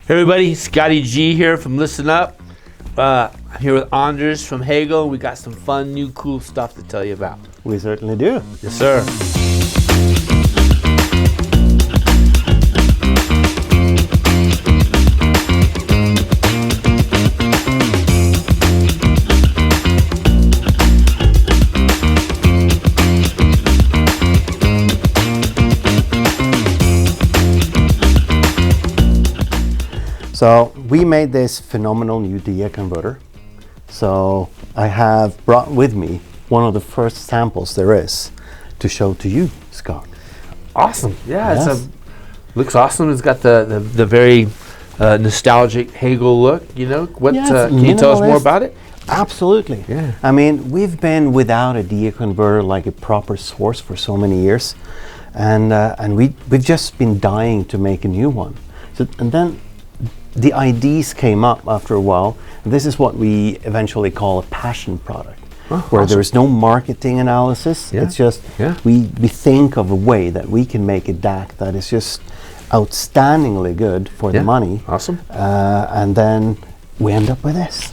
Hey everybody, Scotty G here from ListenUp. I'm here with Anders from Hegel. We got some fun, new, cool stuff to tell you about. We certainly do. Yes, sir. So we made this phenomenal new DAC converter. So I have brought with me one of the first samples there is to show to you, Scott. Awesome. Yeah, Yes. Looks awesome. It's got the very nostalgic Hegel look. You know, what can you tell us more about it? Absolutely. Yeah. I mean, we've been without a DAC converter like a proper source for so many years, and we've just been dying to make a new one. So and then the ideas came up after a while. This is what we eventually call a passion product, where awesome. there is no marketing analysis. Yeah. It's just we think of a way that we can make a DAC that is just outstandingly good for the money. Awesome. And then we end up with this.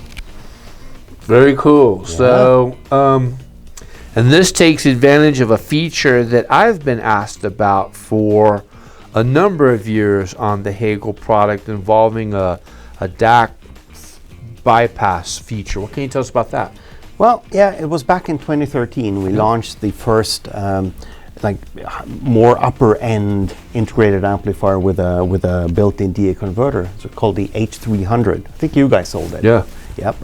Very cool. Yeah. So, and this takes advantage of a feature that I've been asked about for a number of years on the Hegel product, involving a DAC bypass feature. What can you tell us about that? Well, yeah, it was back in 2013 we launched the first more upper end integrated amplifier with a built-in DAC converter. It's called the H300. I think you guys sold it. Yeah. Yep.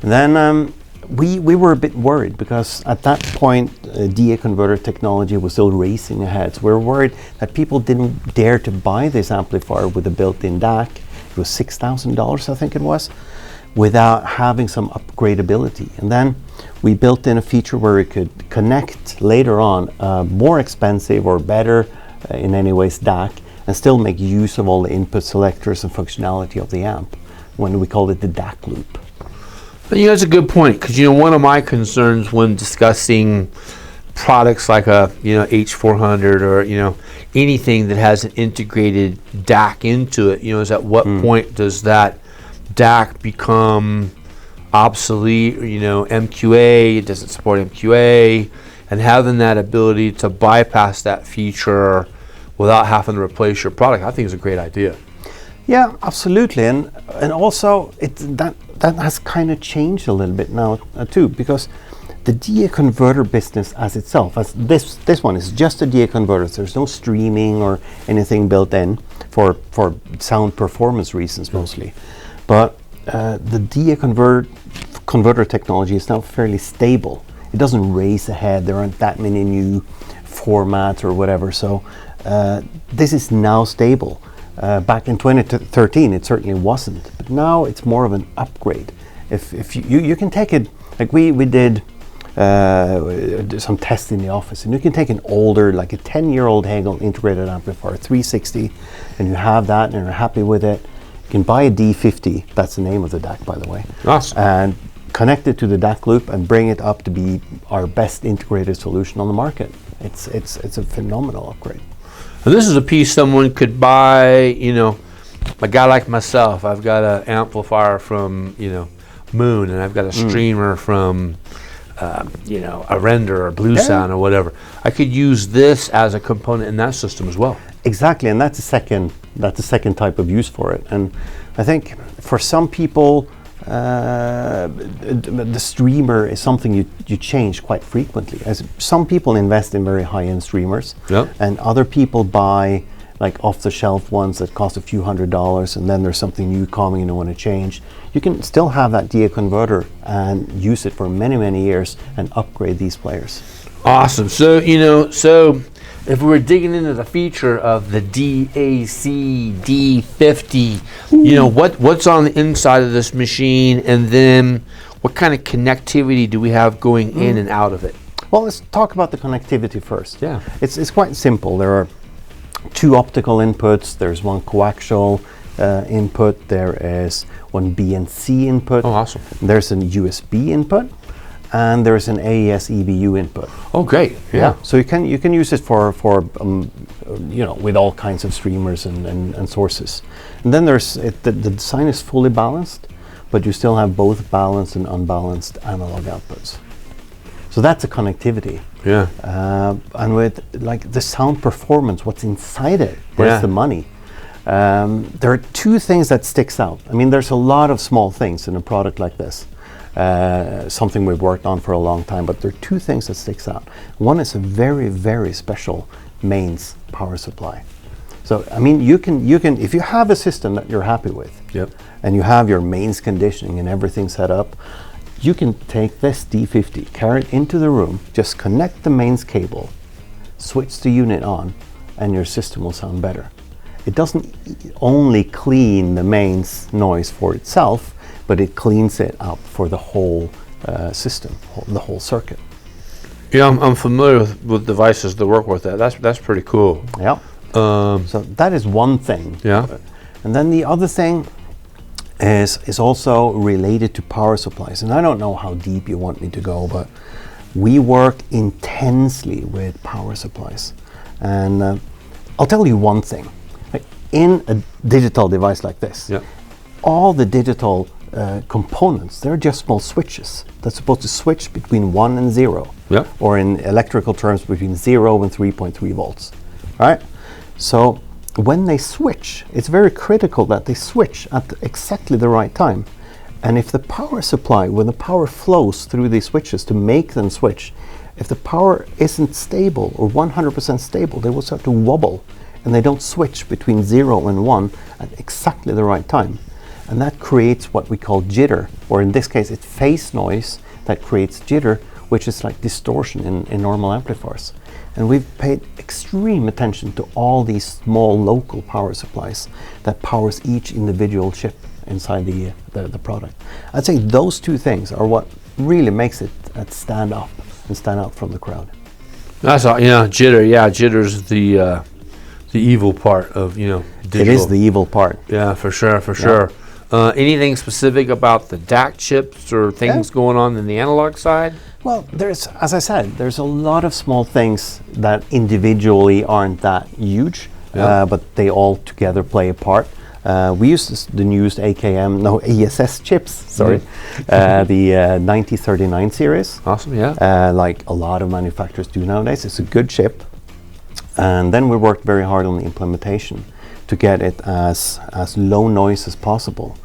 And then we were a bit worried because at that point DAC converter technology was still racing ahead. So we were worried that people didn't dare to buy this amplifier with a built-in DAC. It was $6,000, I think it was, without having some upgradability. And then we built in a feature where it could connect later on more expensive or better in any ways DAC and still make use of all the input selectors and functionality of the amp, when we called it the DAC loop. But, you know, that's a good point, because, you know, one of my concerns when discussing products like a, you know, H400 or, you know, anything that has an integrated DAC into it, you know, is at what point does that DAC become obsolete, or, you know, MQA, it doesn't support MQA, and having that ability to bypass that feature without having to replace your product, I think is a great idea. Yeah, absolutely, and also that has kind of changed a little bit now too, because the DAC converter business as itself, as this one is just a DAC converter. There's no streaming or anything built in for sound performance reasons mostly, but the DAC converter technology is now fairly stable. It doesn't race ahead. There aren't that many new formats or whatever. So this is now stable. Back in 2013, it certainly wasn't, but now it's more of an upgrade. If you can take it, like we did some tests in the office, and you can take an older, like a 10-year-old Hegel integrated amplifier, 360, and you have that, and you're happy with it. You can buy a D50. That's the name of the DAC, by the way. Awesome. And connect it to the DAC loop and bring it up to be our best integrated solution on the market. It's a phenomenal upgrade. And this is a piece someone could buy, you know, a guy like myself. I've got an amplifier from, you know, Moon, and I've got a streamer from, you know, Aurender or Bluesound or whatever. I could use this as a component in that system as well. Exactly, and that's the second type of use for it. And I think for some people, the streamer is something you change quite frequently. As some people invest in very high-end streamers, and other people buy like off-the-shelf ones that cost a few $100s, and then there's something new coming and you want to change. You can still have that DAC converter and use it for many, many years and upgrade these players. Awesome. So, you know, if we were digging into the feature of the DAC D50, you know, what's on the inside of this machine, and then what kind of connectivity do we have going in and out of it? Well, let's talk about the connectivity first. Yeah. It's quite simple. There are two optical inputs. There's one coaxial input. There is one BNC input. Oh, awesome. There's a USB input. and there's an AES EBU input. Oh, great. Yeah. So you can use it for with all kinds of streamers and sources. And then the design is fully balanced, but you still have both balanced and unbalanced analog outputs. So that's a connectivity. Yeah. And with like the sound performance, what's inside it, where's the money? There are two things that sticks out. I mean, there's a lot of small things in a product like this. Something we've worked on for a long time, but there are two things that sticks out. One is a very, very special mains power supply. So, I mean, you can if you have a system that you're happy with, and you have your mains conditioning and everything set up, you can take this D50, carry it into the room, just connect the mains cable, switch the unit on, and your system will sound better. It doesn't only clean the mains noise for itself, but it cleans it up for the whole system, the whole circuit. Yeah, I'm familiar with devices that work with that. That's pretty cool. Yeah. So that is one thing. Yeah. And then the other thing is also related to power supplies. And I don't know how deep you want me to go, but we work intensely with power supplies. And I'll tell you one thing. In a digital device like this, all the digital components, they're just small switches that's supposed to switch between 1 and 0, or in electrical terms between 0 and 3.3 volts, right? So when they switch, it's very critical that they switch at exactly the right time. And if the power supply, when the power flows through these switches to make them switch, if the power isn't stable or 100% stable, they will start to wobble, and they don't switch between 0 and 1 at exactly the right time. And that creates what we call jitter, or in this case, it's phase noise that creates jitter, which is like distortion in normal amplifiers. And we've paid extreme attention to all these small local power supplies that powers each individual chip inside the product. I'd say those two things are what really makes it stand up and stand out from the crowd. That's all, jitter. Yeah, jitter's the evil part of digital. It is the evil part. Yeah, for sure. Anything specific about the DAC chips or things going on in the analog side? Well, as I said, there's a lot of small things that individually aren't that huge, but they all together play a part. We use the newest ESS chips, sorry, the 9039 series. Awesome, yeah. Like a lot of manufacturers do nowadays. It's a good chip. And then we worked very hard on the implementation to get it as low noise as possible.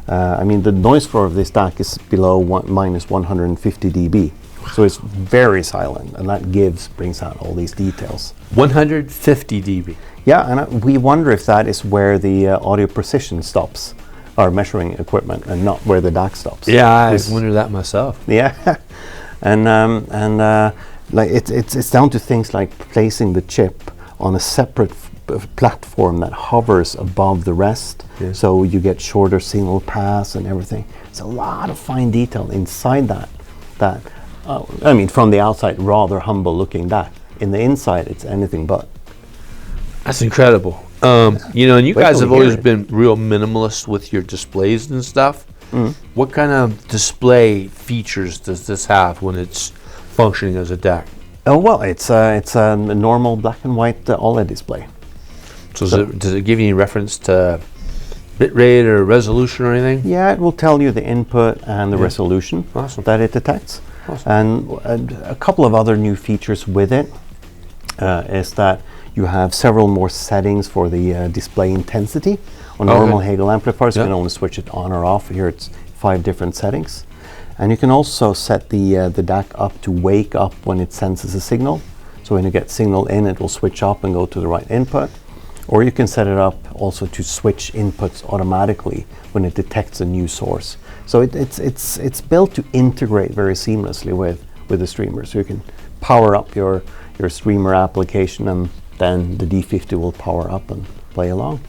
I mean, the noise floor of this DAC is below minus 150 dB. So it's very silent, and that brings out all these details. 150 dB. Yeah, and we wonder if that is where the audio precision stops, our measuring equipment, and not where the DAC stops. Yeah, I wonder that myself. Yeah, and like it's down to things like placing the chip on a separate platform that hovers above the rest, so you get shorter signal pass and everything. It's a lot of fine detail inside that. I mean, from the outside, rather humble looking DAC. In the inside, it's anything but. That's incredible. And you guys have always been real minimalist with your displays and stuff. What kind of display features does this have when it's functioning as a DAC? Oh well, it's a normal black and white OLED display. So does it give you any reference to bitrate or resolution or anything? Yeah, it will tell you the input and the resolution that it detects. Awesome. And a couple of other new features with it is that you have several more settings for the display intensity. On normal Hegel amplifiers, you can only switch it on or off. Here it's 5 different settings. And you can also set the DAC up to wake up when it senses a signal. So when you get signal in, it will switch up and go to the right input. Or you can set it up also to switch inputs automatically when it detects a new source. So it's built to integrate very seamlessly with the streamer. So you can power up your streamer application, and then the D50 will power up and play along.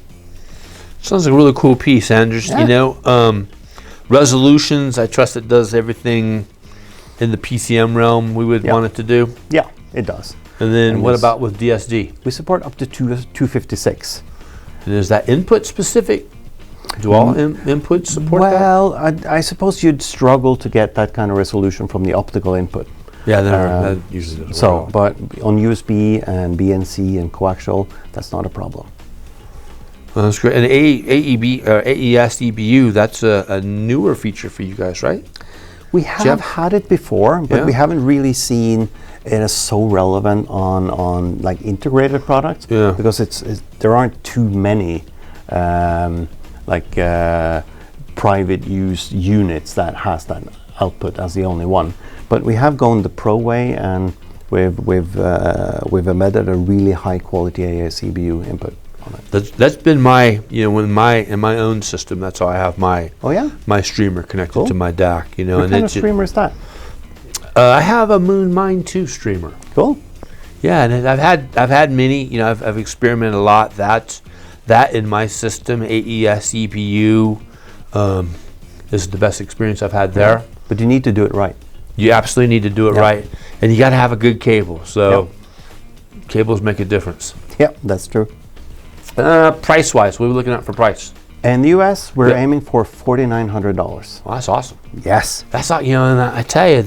Sounds like a really cool piece, Anders. Resolutions, I trust it does everything in the PCM realm we would want it to do. Yeah, it does. And then what about with DSD? We support up to 256. And is that input specific? Do all inputs support that? Well, I suppose you'd struggle to get that kind of resolution from the optical input. Yeah, that usually doesn't So, work. but on USB and BNC and coaxial, that's not a problem. Well, that's great. And AES EBU, that's a newer feature for you guys, right? We have had it before, but we haven't really seen it as so relevant on like integrated products. Yeah. Because there aren't too many private use units that has that output as the only one. But we have gone the pro way, and we've embedded a really high quality AES EBU input on it. That's been my, in my own system, that's how I have my my streamer connected to my DAC. What kind of streamer is that? I have a Moon Mine 2 streamer. Cool. Yeah, and I've had many. I've experimented a lot. That in my system, AES EBU, is the best experience I've had there. But you need to do it right. You absolutely need to do it right, and you got to have a good cable. So cables make a difference. Yep, that's true. Price-wise, what are we looking at for price? In the US, we're aiming for $4,900. Well, that's awesome. Yes. That's not, and I tell you,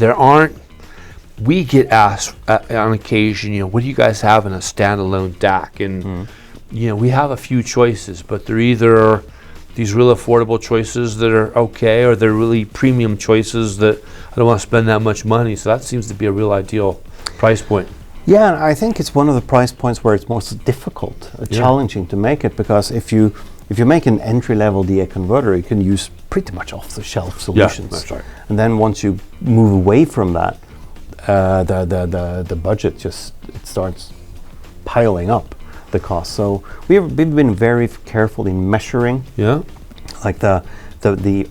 we get asked on occasion, what do you guys have in a standalone DAC? And, we have a few choices, but they're either these real affordable choices that are okay, or they're really premium choices that I don't want to spend that much money. So that seems to be a real ideal price point. Yeah, I think it's one of the price points where it's most difficult, challenging to make it, because if you make an entry-level DAC converter, you can use pretty much off-the-shelf solutions. Yeah, that's right. And then once you move away from that, the budget it starts piling up the cost. So we've been very careful in measuring, like the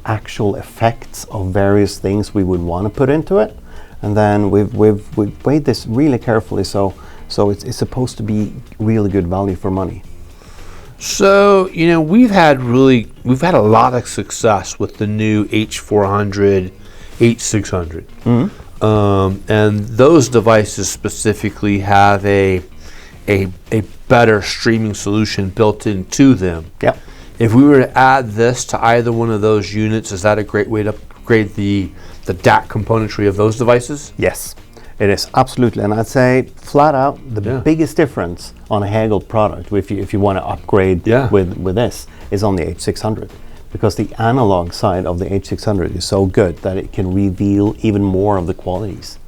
actual effects of various things we would want to put into it. And then we've weighed this really carefully, so it's supposed to be really good value for money. So we've had a lot of success with the new H400, H600, and those devices specifically have a better streaming solution built into them. Yeah. If we were to add this to either one of those units, is that a great way to upgrade the DAC componentry of those devices? Yes, it is, absolutely. And I'd say flat out, the biggest difference on a Hegel product, if you want to upgrade with this, is on the H600. Because the analog side of the H600 is so good that it can reveal even more of the qualities.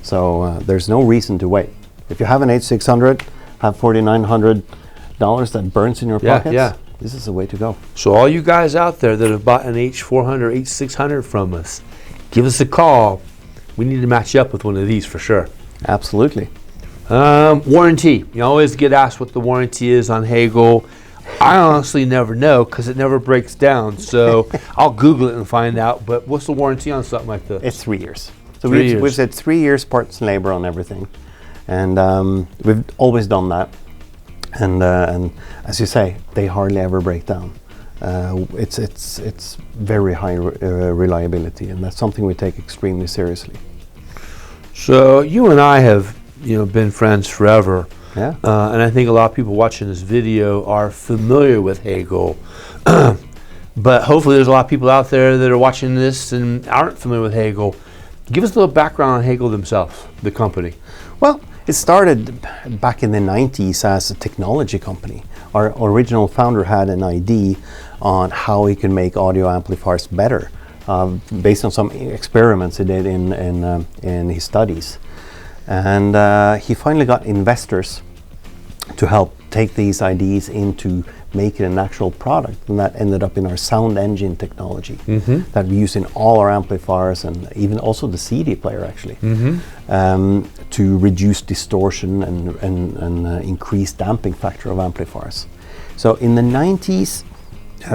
So there's no reason to wait. If you have an H600, have $4,900 that burns in your pockets, this is the way to go. So all you guys out there that have bought an H400, H600 from us, give us a call. We need to match you up with one of these for sure. Absolutely. Warranty. You always get asked what the warranty is on Hegel. I honestly never know because it never breaks down. So I'll Google it and find out. But what's the warranty on something like this? It's 3 years. So we've said 3 years parts and labor on everything. And we've always done that. And as you say, they hardly ever break down. It's very high reliability, and that's something we take extremely seriously. So you and I have been friends forever. Yeah. And I think a lot of people watching this video are familiar with Hegel. But hopefully there's a lot of people out there that are watching this and aren't familiar with Hegel. Give us a little background on Hegel themselves, the company. Well, it started back in the 90s as a technology company. Our original founder had an idea on how he could make audio amplifiers better, based on some experiments he did in his studies. And he finally got investors to help take these ideas into making an actual product, and that ended up in our sound engine technology that we use in all our amplifiers, and even also the CD player actually, to reduce distortion and increase damping factor of amplifiers. So in the 90s,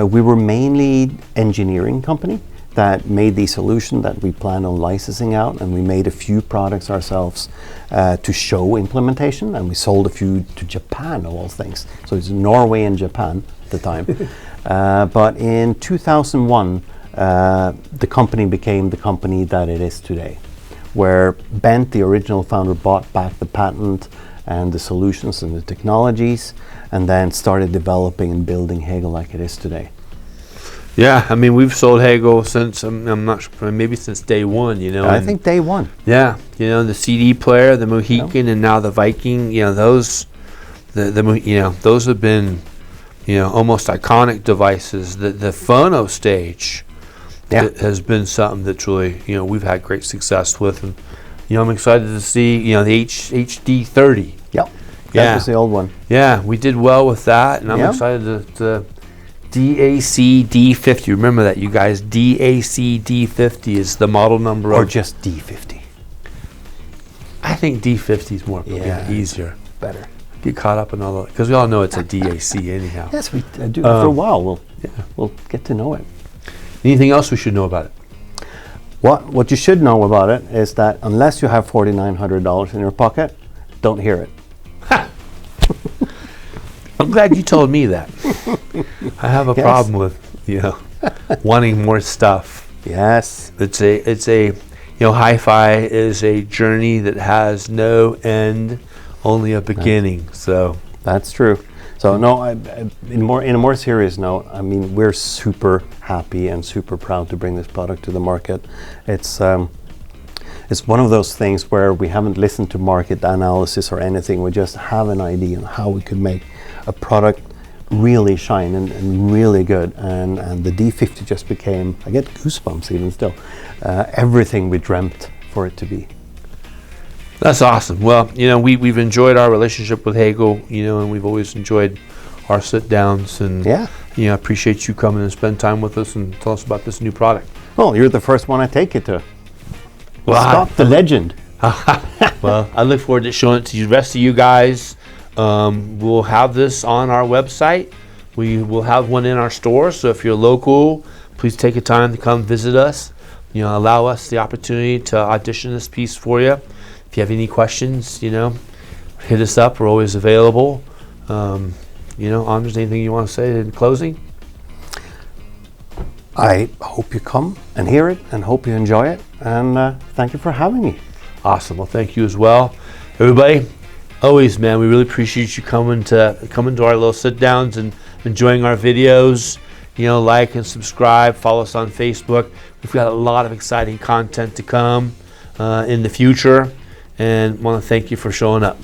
we were mainly engineering company that made the solution that we plan on licensing out, and we made a few products ourselves to show implementation, and we sold a few to Japan of all things. So it's Norway and Japan at the time. But in 2001, the company became the company that it is today, where Bent, the original founder, bought back the patent and the solutions and the technologies, and then started developing and building Hegel like it is today. Yeah, I mean, we've sold Hegel since, I'm not sure, maybe since day one, you know. I think day one. Yeah, you know, the CD player, the Mohican, and now the Viking, you know, those, you know, those have been, you know, almost iconic devices. The phono stage has been something that's really, you know, we've had great success with. And, you know, I'm excited to see, you know, the HD 30. Yep. That was the old one. Yeah, we did well with that, and I'm excited to DAC D50. Remember that, you guys. DAC D50 is the model number. Or just D50. I think D50 is more easier. Better. Get caught up in all the, because we all know it's a DAC anyhow. Yes, we do. For a while, we'll get to know it. Anything else we should know about it? What you should know about it is that unless you have $4,900 in your pocket, don't hear it. I'm glad you told me that. I have a problem with, you know, wanting more stuff. Yes. It's a, you know, hi-fi is a journey that has no end, only a beginning. So that's true. So no, in a more serious note, I mean, we're super happy and super proud to bring this product to the market. It's one of those things where we haven't listened to market analysis or anything. We just have an idea on how we could make a product really shine and really good. And the D50 just became, I get goosebumps even still, everything we dreamt for it to be. That's awesome. Well, you know, we've enjoyed our relationship with Hegel, you know, and we've always enjoyed our sit-downs. And, you know, appreciate you coming and spend time with us and tell us about this new product. Well, you're the first one I take it to. Well, Scott, the legend. Well, I look forward to showing it to the rest of you guys. We'll have this on our website. We will have one in our store. So if you're local, please take a time to come visit us. You know, allow us the opportunity to audition this piece for you. If you have any questions, you know, hit us up. We're always available. You know, Anders, anything you want to say in closing? I hope you come and hear it and hope you enjoy it. And thank you for having me. Awesome. Well, thank you as well. Everybody, always, man, we really appreciate you coming to our little sit-downs and enjoying our videos. You know, like and subscribe. Follow us on Facebook. We've got a lot of exciting content to come in the future. And want to thank you for showing up.